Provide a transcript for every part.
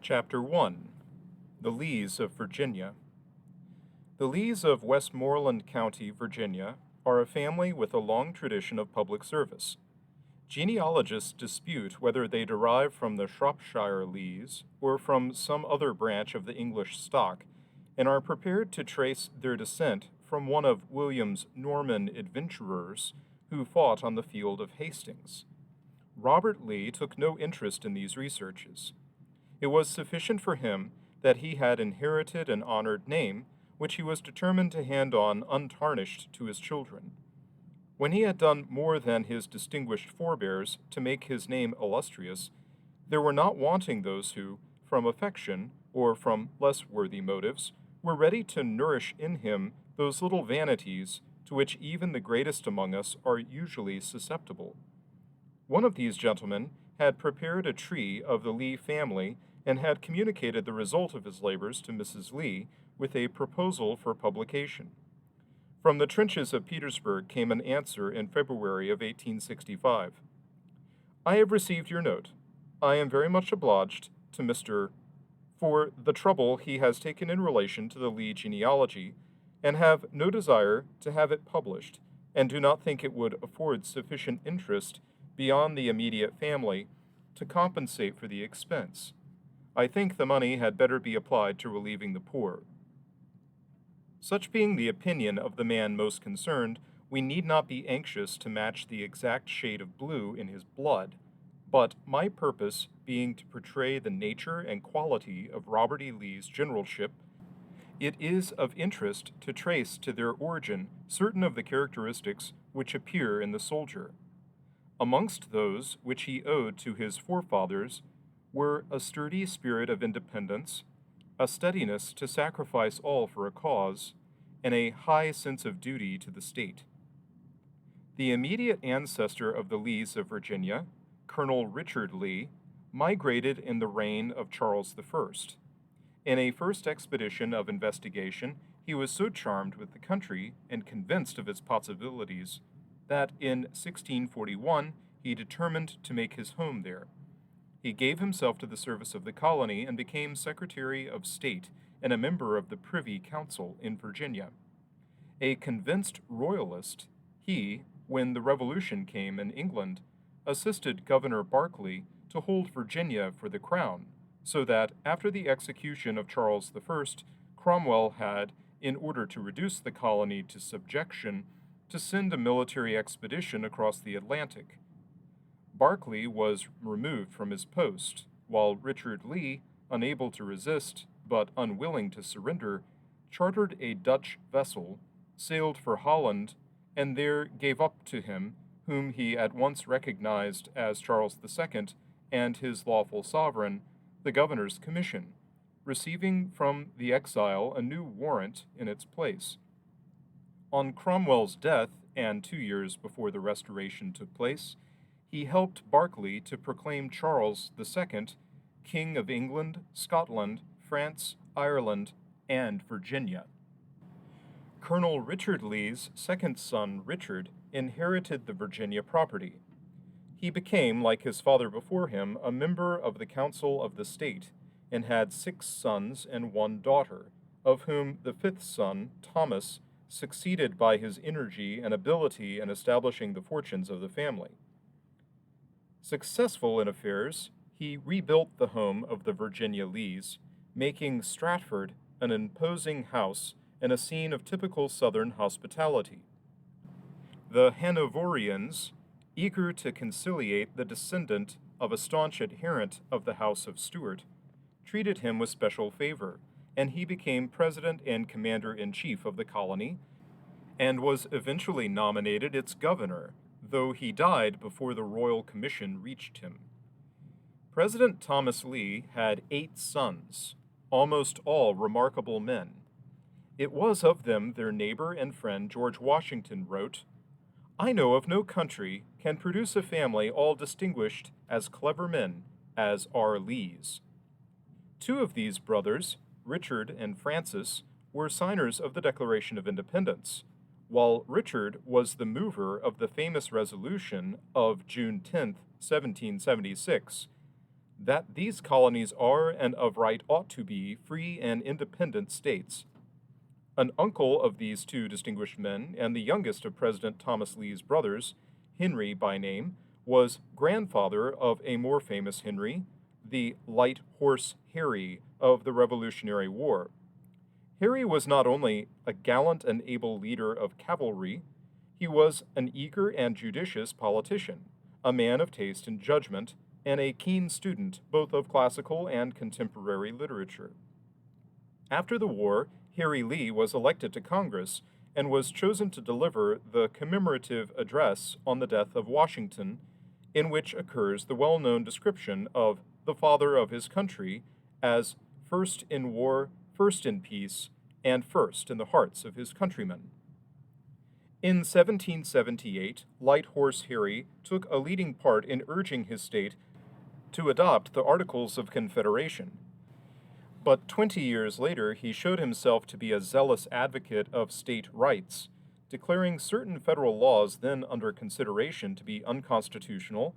Chapter 1. The Lees of Virginia. The Lees of Westmoreland County, Virginia, are a family with a long tradition of public service. Genealogists dispute whether they derive from the Shropshire Lees or from some other branch of the English stock, and are prepared to trace their descent from one of William's Norman adventurers who fought on the field of Hastings. Robert Lee took no interest in these researches. It was sufficient for him that he had inherited an honored name, which he was determined to hand on untarnished to his children. When he had done more than his distinguished forebears to make his name illustrious, there were not wanting those who, from affection or from less worthy motives, were ready to nourish in him those little vanities to which even the greatest among us are usually susceptible. One of these gentlemen had prepared a tree of the Lee family and had communicated the result of his labors to Mrs. Lee with a proposal for publication. From the trenches of Petersburg came an answer in February of 1865. I have received your note. I am very much obliged to Mr. for the trouble he has taken in relation to the Lee genealogy, and have no desire to have it published, and do not think it would afford sufficient interest beyond the immediate family to compensate for the expense. I think the money had better be applied to relieving the poor. Such being the opinion of the man most concerned, we need not be anxious to match the exact shade of blue in his blood, but my purpose being to portray the nature and quality of Robert E. Lee's generalship, it is of interest to trace to their origin certain of the characteristics which appear in the soldier. Amongst those which he owed to his forefathers were a sturdy spirit of independence, a steadiness to sacrifice all for a cause, and a high sense of duty to the state. The immediate ancestor of the Lees of Virginia, Colonel Richard Lee, migrated in the reign of Charles I. In a first expedition of investigation, he was so charmed with the country and convinced of its possibilities that in 1641 he determined to make his home there. He gave himself to the service of the colony and became Secretary of State and a member of the Privy Council in Virginia. A convinced royalist, he, when the Revolution came in England, assisted Governor Berkeley to hold Virginia for the crown, so that after the execution of Charles I, Cromwell had, in order to reduce the colony to subjection, to send a military expedition across the Atlantic. Berkeley was removed from his post, while Richard Lee, unable to resist but unwilling to surrender, chartered a Dutch vessel, sailed for Holland, and there gave up to him, whom he at once recognized as Charles II and his lawful sovereign, the governor's commission, receiving from the exile a new warrant in its place. On Cromwell's death, and 2 years before the Restoration took place, he helped Berkeley to proclaim Charles II King of England, Scotland, France, Ireland, and Virginia. Colonel Richard Lee's second son, Richard, inherited the Virginia property. He became, like his father before him, a member of the Council of the State, and had 6 sons and 1 daughter, of whom the 5th son, Thomas, succeeded by his energy and ability in establishing the fortunes of the family. Successful in affairs, he rebuilt the home of the Virginia Lees, making Stratford an imposing house and a scene of typical Southern hospitality. The Hanoverians, eager to conciliate the descendant of a staunch adherent of the House of Stuart, treated him with special favor, and he became president and commander-in-chief of the colony, and was eventually nominated its governor, though he died before the royal commission reached him. President Thomas Lee had 8 sons, almost all remarkable men. It was of them their neighbor and friend George Washington wrote, "I know of no country can produce a family all distinguished as clever men as are Lees." 2 of these brothers, Richard and Francis, were signers of the Declaration of Independence, while Richard was the mover of the famous resolution of June 10, 1776, that these colonies are and of right ought to be free and independent states. An uncle of these two distinguished men, and the youngest of President Thomas Lee's brothers, Henry by name, was grandfather of a more famous Henry, the Light Horse Harry of the Revolutionary War. Harry was not only a gallant and able leader of cavalry, he was an eager and judicious politician, a man of taste and judgment, and a keen student both of classical and contemporary literature. After the war, Harry Lee was elected to Congress and was chosen to deliver the commemorative address on the death of Washington, in which occurs the well known description of the father of his country as first in war, first in peace, and first in the hearts of his countrymen. In 1778, Light Horse Harry took a leading part in urging his state to adopt the Articles of Confederation. But 20 years later, he showed himself to be a zealous advocate of state rights, declaring certain federal laws then under consideration to be unconstitutional,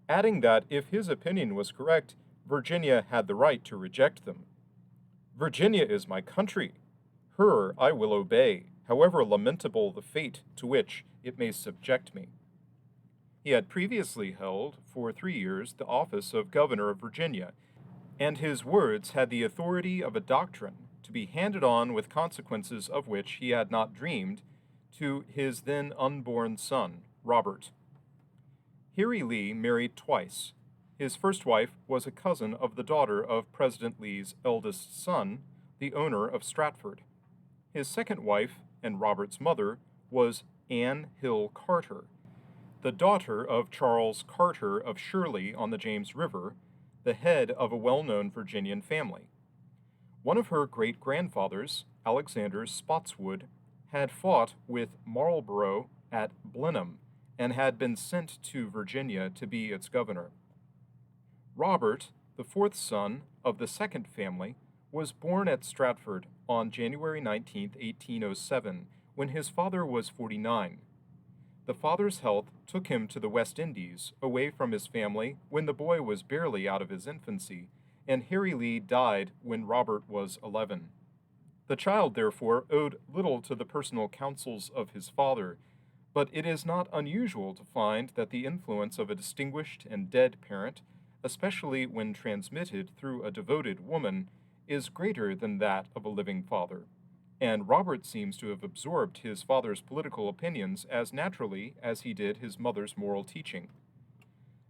adding that if his opinion was correct, Virginia had the right to reject them. Virginia is my country. Her I will obey, however lamentable the fate to which it may subject me. He had previously held, for 3 years, the office of Governor of Virginia, and his words had the authority of a doctrine to be handed on with consequences of which he had not dreamed to his then unborn son, Robert. Harry Lee married twice. His first wife was a cousin of the daughter of President Lee's eldest son, the owner of Stratford. His second wife, and Robert's mother, was Anne Hill Carter, the daughter of Charles Carter of Shirley on the James River, the head of a well-known Virginian family. One of her great-grandfathers, Alexander Spotswood, had fought with Marlborough at Blenheim and had been sent to Virginia to be its governor. Robert, the fourth son of the second family, was born at Stratford on January 19, 1807, when his father was 49. The father's health took him to the West Indies, away from his family, when the boy was barely out of his infancy, and Harry Lee died when Robert was 11. The child, therefore, owed little to the personal counsels of his father, but it is not unusual to find that the influence of a distinguished and dead parent, especially when transmitted through a devoted woman, is greater than that of a living father, and Robert seems to have absorbed his father's political opinions as naturally as he did his mother's moral teaching.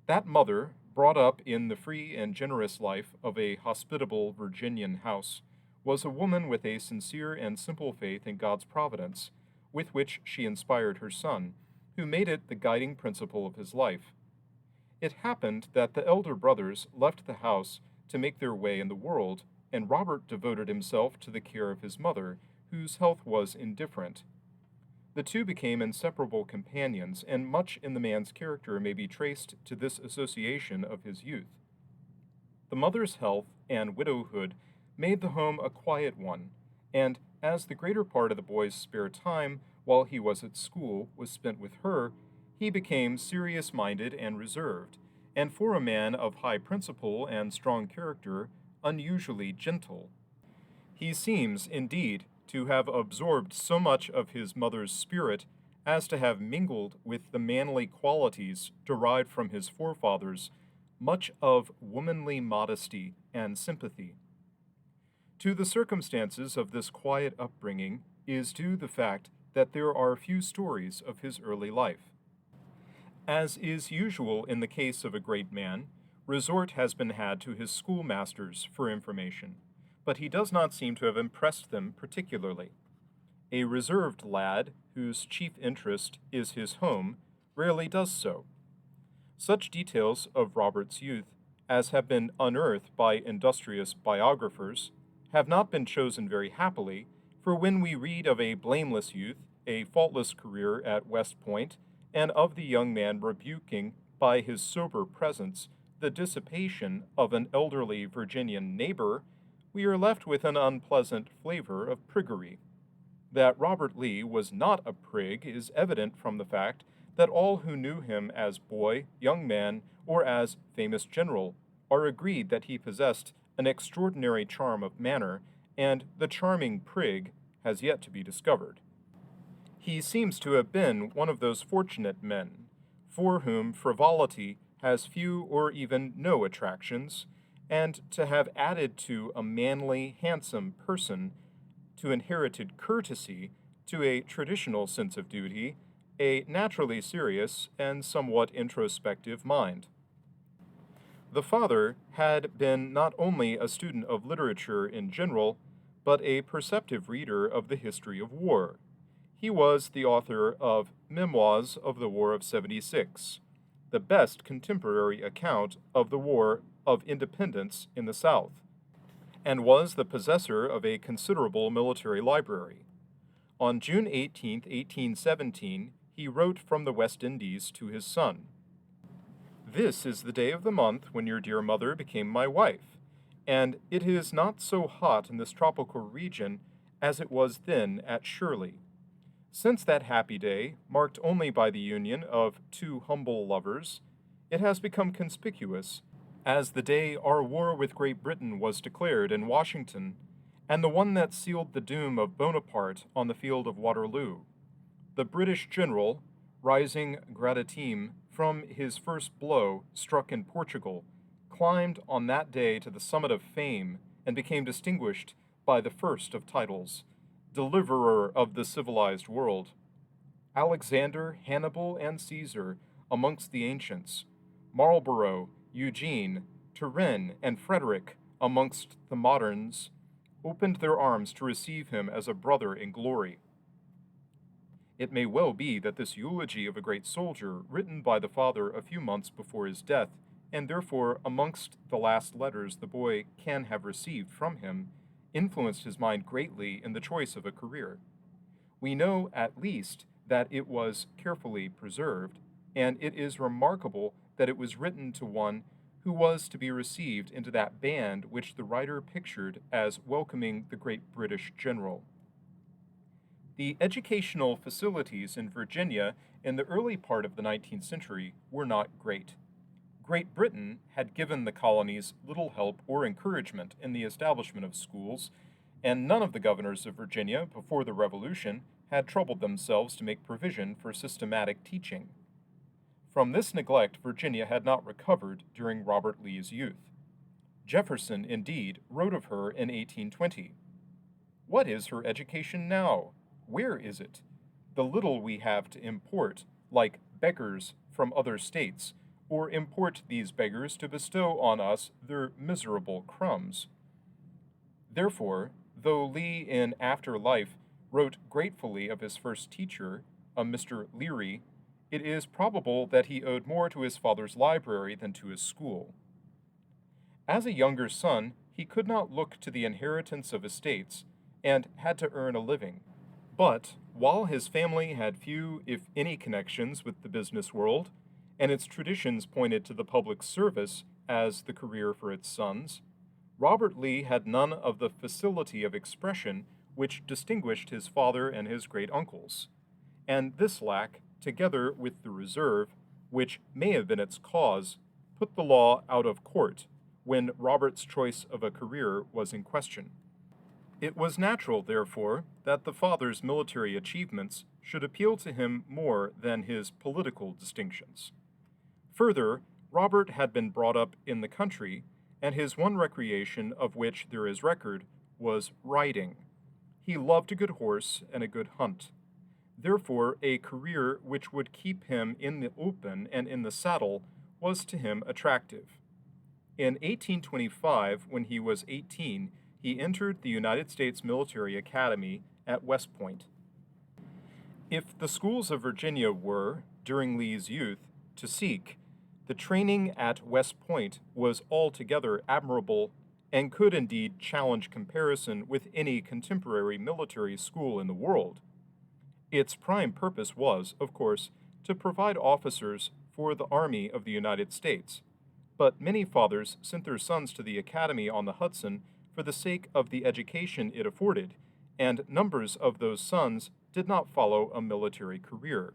That mother, brought up in the free and generous life of a hospitable Virginian house, was a woman with a sincere and simple faith in God's providence, with which she inspired her son, who made it the guiding principle of his life. It happened that the elder brothers left the house to make their way in the world, and Robert devoted himself to the care of his mother, whose health was indifferent. The two became inseparable companions, and much in the man's character may be traced to this association of his youth. The mother's health and widowhood made the home a quiet one, and as the greater part of the boy's spare time while he was at school was spent with her, he became serious-minded and reserved, and for a man of high principle and strong character, unusually gentle. He seems, indeed, to have absorbed so much of his mother's spirit as to have mingled with the manly qualities derived from his forefathers much of womanly modesty and sympathy. To the circumstances of this quiet upbringing is due the fact that there are few stories of his early life. As is usual in the case of a great man, resort has been had to his schoolmasters for information, but he does not seem to have impressed them particularly. A reserved lad, whose chief interest is his home, rarely does so. Such details of Robert's youth as have been unearthed by industrious biographers have not been chosen very happily, for when we read of a blameless youth, a faultless career at West Point, and of the young man rebuking by his sober presence the dissipation of an elderly Virginian neighbor, we are left with an unpleasant flavor of priggery. That Robert Lee was not a prig is evident from the fact that all who knew him as boy, young man, or as famous general are agreed that he possessed an extraordinary charm of manner, and the charming prig has yet to be discovered. He seems to have been one of those fortunate men for whom frivolity has few or even no attractions, and to have added to a manly, handsome person, to inherited courtesy, to a traditional sense of duty, a naturally serious and somewhat introspective mind. The father had been not only a student of literature in general, but a perceptive reader of the history of war. He was the author of Memoirs of the War of '76, the best contemporary account of the War of Independence in the South, and was the possessor of a considerable military library. On June 18, 1817, he wrote from the West Indies to his son, "This is the day of the month when your dear mother became my wife, and it is not so hot in this tropical region as it was then at Shirley. Since that happy day, marked only by the union of two humble lovers, it has become conspicuous as the day our war with Great Britain was declared in Washington, and the one that sealed the doom of Bonaparte on the field of Waterloo. The British general, rising gratitime from his first blow struck in Portugal, climbed on that day to the summit of fame and became distinguished by the first of titles, deliverer of the civilized world. Alexander, Hannibal, and Caesar amongst the ancients, Marlborough, Eugene, Turenne, and Frederick amongst the moderns, opened their arms to receive him as a brother in glory." It may well be that this eulogy of a great soldier, written by the father a few months before his death, and therefore amongst the last letters the boy can have received from him, influenced his mind greatly in the choice of a career. We know at least that it was carefully preserved, and it is remarkable that it was written to one who was to be received into that band which the writer pictured as welcoming the great British general. The educational facilities in Virginia in the early part of the 19th century were not great. Great Britain had given the colonies little help or encouragement in the establishment of schools, and none of the governors of Virginia before the Revolution had troubled themselves to make provision for systematic teaching. From this neglect Virginia had not recovered during Robert Lee's youth. Jefferson, indeed, wrote of her in 1820, "What is her education now? Where is it? The little we have to import, like beggars from other states, or import these beggars to bestow on us their miserable crumbs." Therefore, though Lee in after life wrote gratefully of his first teacher, a Mr. Leary, it is probable that he owed more to his father's library than to his school. As a younger son, he could not look to the inheritance of estates, and had to earn a living. But, while his family had few, if any, connections with the business world, and its traditions pointed to the public service as the career for its sons, Robert Lee had none of the facility of expression which distinguished his father and his great-uncles, and this lack, together with the reserve, which may have been its cause, put the law out of court when Robert's choice of a career was in question. It was natural, therefore, that the father's military achievements should appeal to him more than his political distinctions. Further, Robert had been brought up in the country, and his one recreation of which there is record was riding. He loved a good horse and a good hunt. Therefore, a career which would keep him in the open and in the saddle was to him attractive. In 1825, when he was 18, he entered the United States Military Academy at West Point. If the schools of Virginia were, during Lee's youth, to seek, the training at West Point was altogether admirable and could indeed challenge comparison with any contemporary military school in the world. Its prime purpose was, of course, to provide officers for the Army of the United States, but many fathers sent their sons to the academy on the Hudson for the sake of the education it afforded, and numbers of those sons did not follow a military career.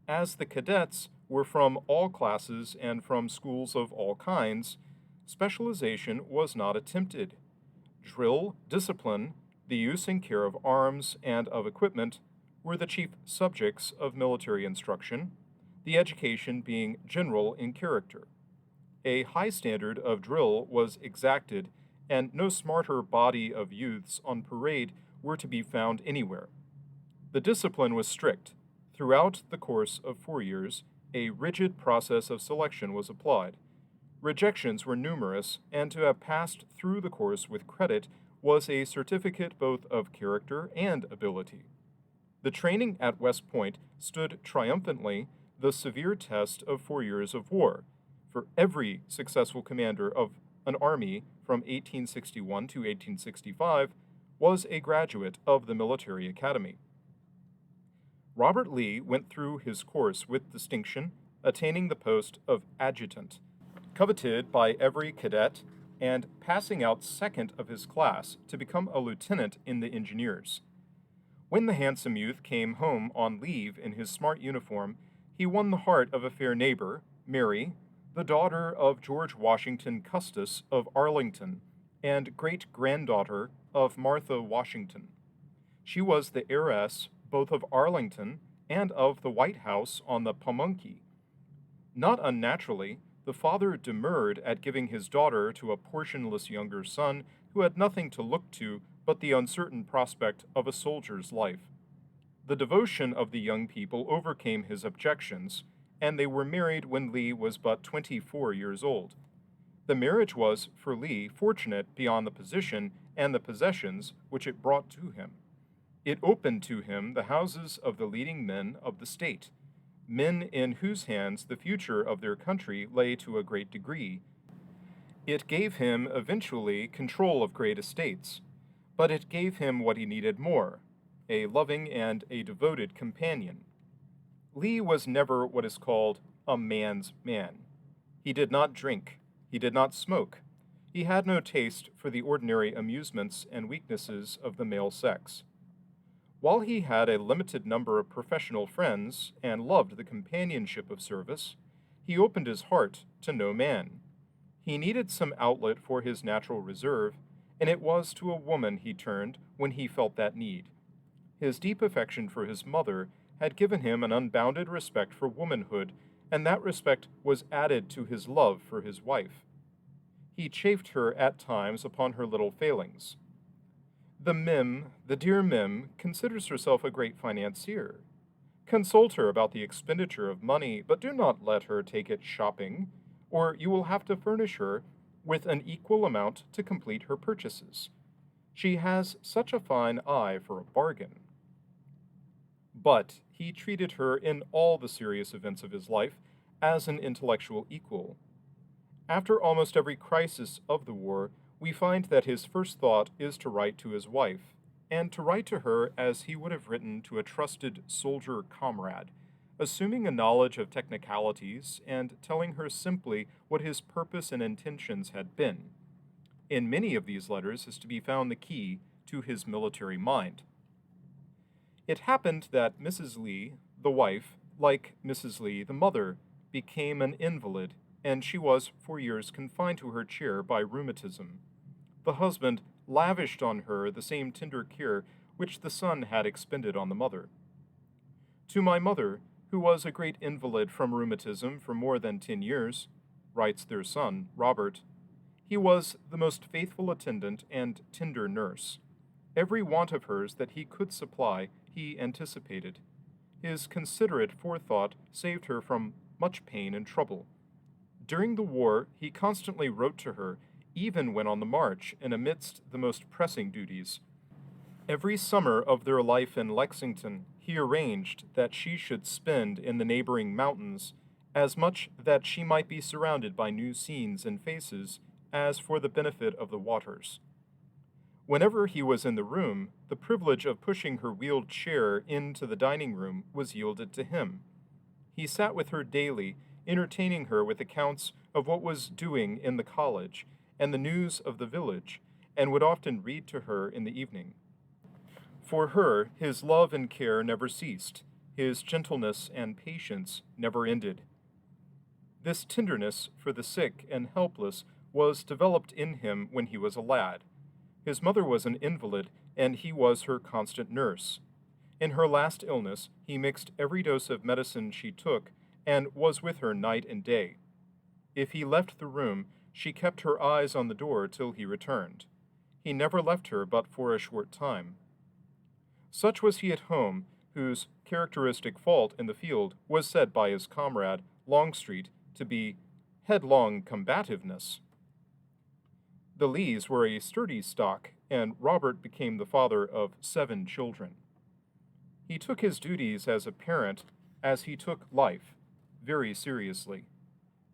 As the cadets were from all classes and from schools of all kinds, Specialization was not attempted. Drill, discipline, the use and care of arms and of equipment were the chief subjects of military instruction, the education being general in character. A high standard of drill was exacted, and no smarter body of youths on parade were to be found anywhere. The discipline was strict. Throughout the course of 4 years, a rigid process of selection was applied. Rejections were numerous, and to have passed through the course with credit was a certificate both of character and ability. The training at West Point stood triumphantly the severe test of 4 years of war, for every successful commander of an army from 1861 to 1865 was a graduate of the military academy. Robert Lee went through his course with distinction, attaining the post of adjutant, coveted by every cadet, and passing out second of his class to become a lieutenant in the engineers. When the handsome youth came home on leave in his smart uniform, he won the heart of a fair neighbor, Mary, the daughter of George Washington Custis of Arlington, and great-granddaughter of Martha Washington. She was the heiress both of Arlington and of the White House on the Pamunkey. Not unnaturally, the father demurred at giving his daughter to a portionless younger son who had nothing to look to but the uncertain prospect of a soldier's life. The devotion of the young people overcame his objections, and they were married when Lee was but 24 years old. The marriage was, for Lee, fortunate beyond the position and the possessions which it brought to him. It opened to him the houses of the leading men of the state, men in whose hands the future of their country lay to a great degree. It gave him eventually control of great estates, but it gave him what he needed more, a loving and a devoted companion. Lee was never what is called a man's man. He did not drink. He did not smoke. He had no taste for the ordinary amusements and weaknesses of the male sex. While he had a limited number of professional friends and loved the companionship of service, he opened his heart to no man. He needed some outlet for his natural reserve, and it was to a woman he turned when he felt that need. His deep affection for his mother had given him an unbounded respect for womanhood, and that respect was added to his love for his wife. He chaffed her at times upon her little failings. The dear Mim, considers herself a great financier. Consult her about the expenditure of money, but do not let her take it shopping, or you will have to furnish her with an equal amount to complete her purchases. She has such a fine eye for a bargain. But he treated her in all the serious events of his life as an intellectual equal. After almost every crisis of the war, we find that his first thought is to write to his wife, and to write to her as he would have written to a trusted soldier comrade, assuming a knowledge of technicalities and telling her simply what his purpose and intentions had been. In many of these letters is to be found the key to his military mind. It happened that Mrs. Lee, the wife, like Mrs. Lee, the mother, became an invalid, and she was for years confined to her chair by rheumatism. The husband lavished on her the same tender care which the son had expended on the mother. To my mother, who was a great invalid from rheumatism for more than 10 years, writes their son, Robert, he was the most faithful attendant and tender nurse. Every want of hers that he could supply, he anticipated. His considerate forethought saved her from much pain and trouble. During the war, he constantly wrote to her, even when on the march and amidst the most pressing duties. Every summer of their life in Lexington, he arranged that she should spend in the neighboring mountains, as much that she might be surrounded by new scenes and faces, as for the benefit of the waters. Whenever he was in the room, the privilege of pushing her wheeled chair into the dining room was yielded to him. He sat with her daily, entertaining her with accounts of what was doing in the college and the news of the village, and would often read to her in the evening. For her, his love and care never ceased, his gentleness and patience never ended. This tenderness for the sick and helpless was developed in him when he was a lad. His mother was an invalid, and he was her constant nurse. In her last illness, he mixed every dose of medicine she took and was with her night and day. If he left the room, she kept her eyes on the door till he returned. He never left her but for a short time. Such was he at home, whose characteristic fault in the field was said by his comrade, Longstreet, to be headlong combativeness. The Lees were a sturdy stock, and Robert became the father of 7 children. He took his duties as a parent, as he took life, very seriously.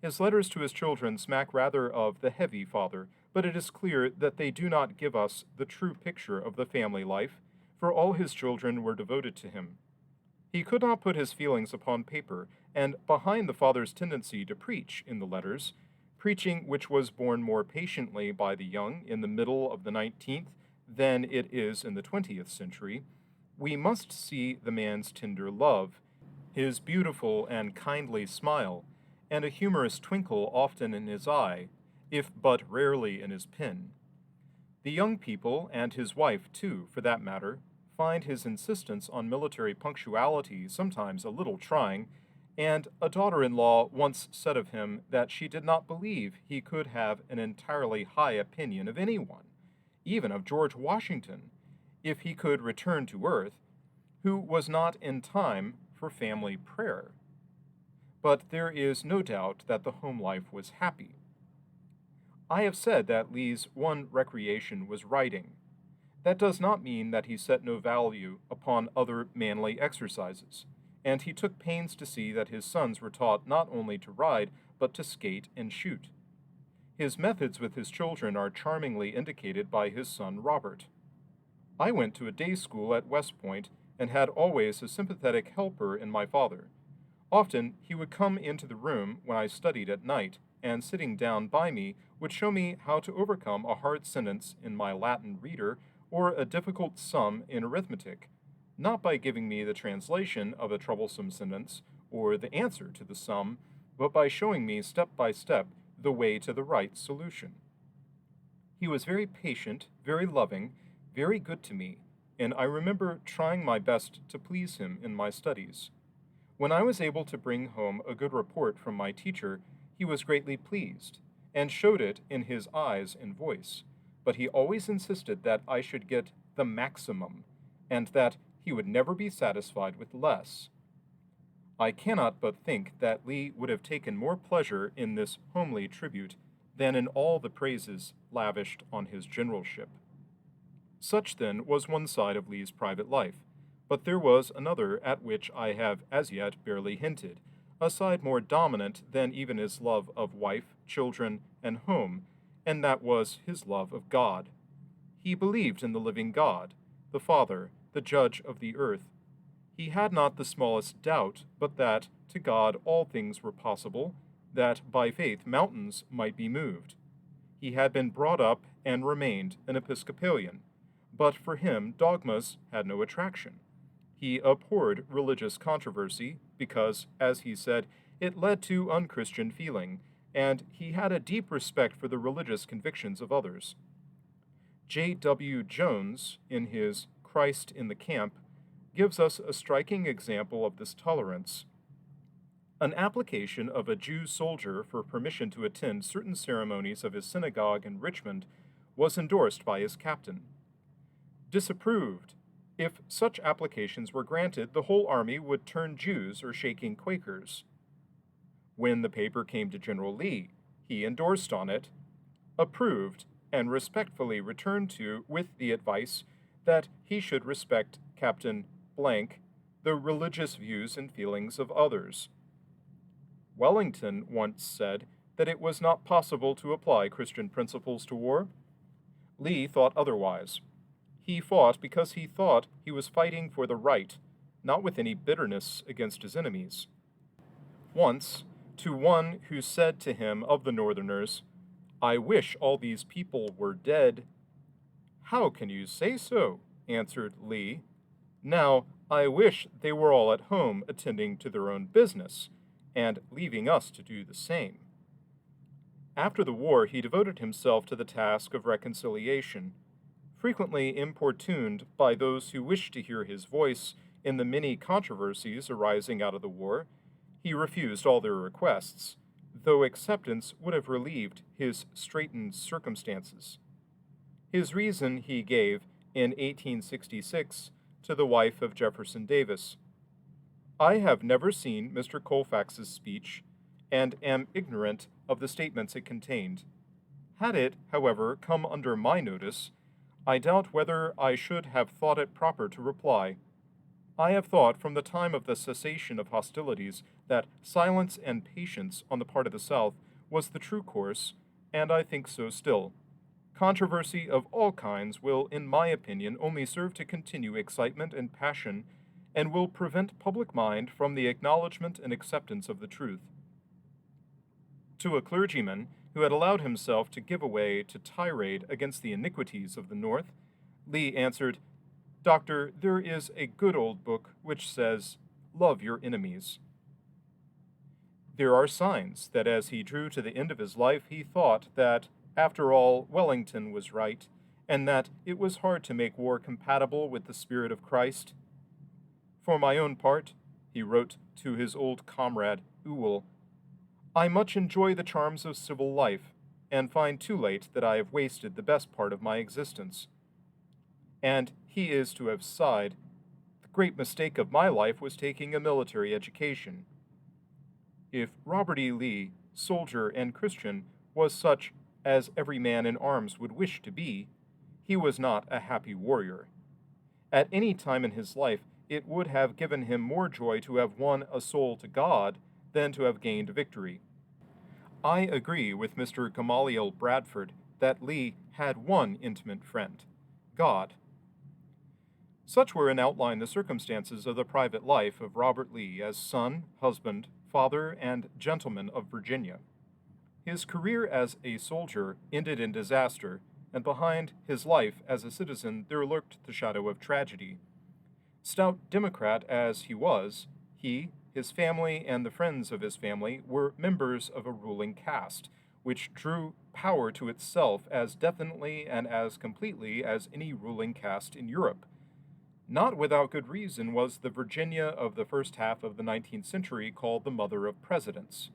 His letters to his children smack rather of the heavy father, but it is clear that they do not give us the true picture of the family life, for all his children were devoted to him. He could not put his feelings upon paper, and behind the father's tendency to preach in the letters, preaching which was borne more patiently by the young in the middle of the 19th than it is in the 20th century, we must see the man's tender love, his beautiful and kindly smile, and a humorous twinkle often in his eye, if but rarely in his pen. The young people, and his wife too, for that matter, find his insistence on military punctuality sometimes a little trying, and a daughter-in-law once said of him that she did not believe he could have an entirely high opinion of anyone, even of George Washington, if he could return to earth, who was not in time for family prayer. But there is no doubt that the home life was happy. I have said that Lee's one recreation was writing. That does not mean that he set no value upon other manly exercises, and he took pains to see that his sons were taught not only to ride, but to skate and shoot. His methods with his children are charmingly indicated by his son Robert. I went to a day school at West Point and had always a sympathetic helper in my father. Often he would come into the room when I studied at night, and sitting down by me would show me how to overcome a hard sentence in my Latin reader or a difficult sum in arithmetic, not by giving me the translation of a troublesome sentence or the answer to the sum, but by showing me step by step the way to the right solution. He was very patient, very loving, very good to me, and I remember trying my best to please him in my studies. When I was able to bring home a good report from my teacher, he was greatly pleased, and showed it in his eyes and voice, but he always insisted that I should get the maximum, and that he would never be satisfied with less. I cannot but think that Lee would have taken more pleasure in this homely tribute than in all the praises lavished on his generalship. Such, then, was one side of Lee's private life, but there was another at which I have as yet barely hinted, a side more dominant than even his love of wife, children, and home, and that was his love of God. He believed in the living God, the Father, the Judge of the earth. He had not the smallest doubt but that to God all things were possible, that by faith mountains might be moved. He had been brought up and remained an Episcopalian, but for him dogmas had no attraction. He abhorred religious controversy because, as he said, it led to unchristian feeling, and he had a deep respect for the religious convictions of others. J. W. Jones, in his Christ in the Camp, gives us a striking example of this tolerance. An application of a Jew soldier for permission to attend certain ceremonies of his synagogue in Richmond was endorsed by his captain. Disapproved. If such applications were granted, the whole army would turn Jews or shaking Quakers. When the paper came to General Lee, he endorsed on it, approved, and respectfully returned to with the advice that he should respect Captain Blank, the religious views and feelings of others. Wellington once said that it was not possible to apply Christian principles to war. Lee thought otherwise. He fought because he thought he was fighting for the right, not with any bitterness against his enemies. Once, to one who said to him of the Northerners, "I wish all these people were dead." "How can you say so?" answered Lee. "Now, I wish they were all at home attending to their own business, and leaving us to do the same." After the war, he devoted himself to the task of reconciliation. Frequently importuned by those who wished to hear his voice in the many controversies arising out of the war, he refused all their requests, though acceptance would have relieved his straitened circumstances. His reason he gave in 1866 to the wife of Jefferson Davis. I have never seen Mr. Colfax's speech, and am ignorant of the statements it contained. Had it, however, come under my notice, I doubt whether I should have thought it proper to reply. I have thought from the time of the cessation of hostilities that silence and patience on the part of the South was the true course, and I think so still. Controversy of all kinds will, in my opinion, only serve to continue excitement and passion, and will prevent public mind from the acknowledgment and acceptance of the truth. To a clergyman who had allowed himself to give way to tirade against the iniquities of the North, Lee answered, "Doctor, there is a good old book which says, 'Love your enemies.'" There are signs that as he drew to the end of his life, he thought that, after all, Wellington was right, and that it was hard to make war compatible with the spirit of Christ. "For my own part," he wrote to his old comrade Ewell, "I much enjoy the charms of civil life, and find too late that I have wasted the best part of my existence." And he is to have sighed, "The great mistake of my life was taking a military education." If Robert E. Lee, soldier and Christian, was such as every man in arms would wish to be, he was not a happy warrior. At any time in his life, it would have given him more joy to have won a soul to God than to have gained victory. I agree with Mr. Gamaliel Bradford that Lee had one intimate friend, God. Such were in outline the circumstances of the private life of Robert Lee as son, husband, father, and gentleman of Virginia. His career as a soldier ended in disaster, and behind his life as a citizen there lurked the shadow of tragedy. Stout Democrat as he was, he, his family, and the friends of his family were members of a ruling caste, which drew power to itself as definitely and as completely as any ruling caste in Europe. Not without good reason was the Virginia of the first half of the 19th century called the mother of presidents.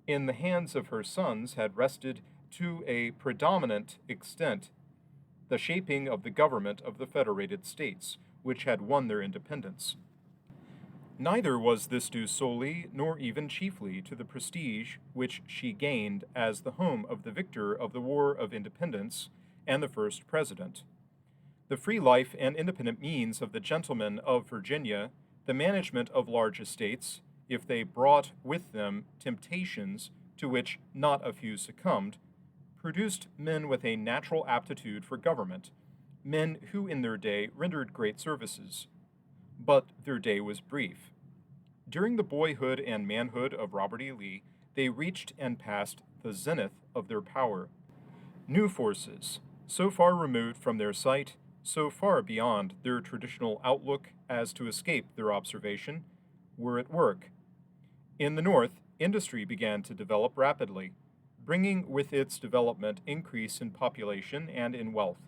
In the hands of her sons had rested, to a predominant extent, the shaping of the government of the federated states, which had won their independence. Neither was this due solely, nor even chiefly, to the prestige which she gained as the home of the victor of the War of Independence and the first president. The free life and independent means of the gentlemen of Virginia, the management of large estates, if they brought with them temptations to which not a few succumbed, produced men with a natural aptitude for government, men who in their day rendered great services. But their day was brief. During the boyhood and manhood of Robert E. Lee, they reached and passed the zenith of their power. New forces, so far removed from their sight, so far beyond their traditional outlook as to escape their observation, were at work. In the North, industry began to develop rapidly, bringing with its development increase in population and in wealth.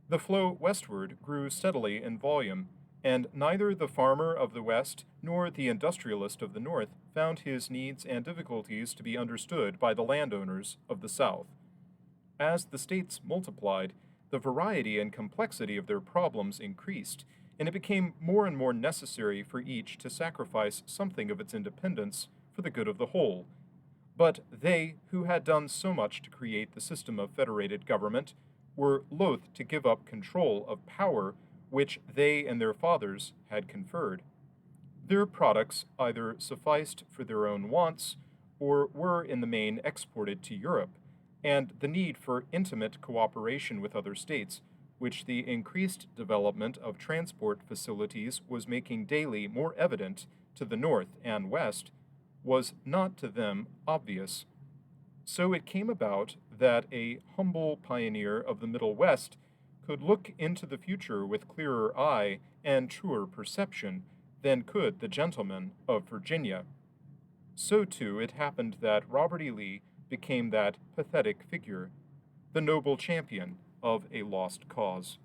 The flow westward grew steadily in volume, and neither the farmer of the West nor the industrialist of the North found his needs and difficulties to be understood by the landowners of the South. As the states multiplied, the variety and complexity of their problems increased, and it became more and more necessary for each to sacrifice something of its independence for the good of the whole. But they who had done so much to create the system of federated government were loath to give up control of power which they and their fathers had conferred. Their products either sufficed for their own wants or were in the main exported to Europe, and the need for intimate cooperation with other states, which the increased development of transport facilities was making daily more evident to the North and West, was not to them obvious. So it came about that a humble pioneer of the Middle West could look into the future with clearer eye and truer perception than could the gentleman of Virginia. So too it happened that Robert E. Lee became that pathetic figure, the noble champion of a lost cause.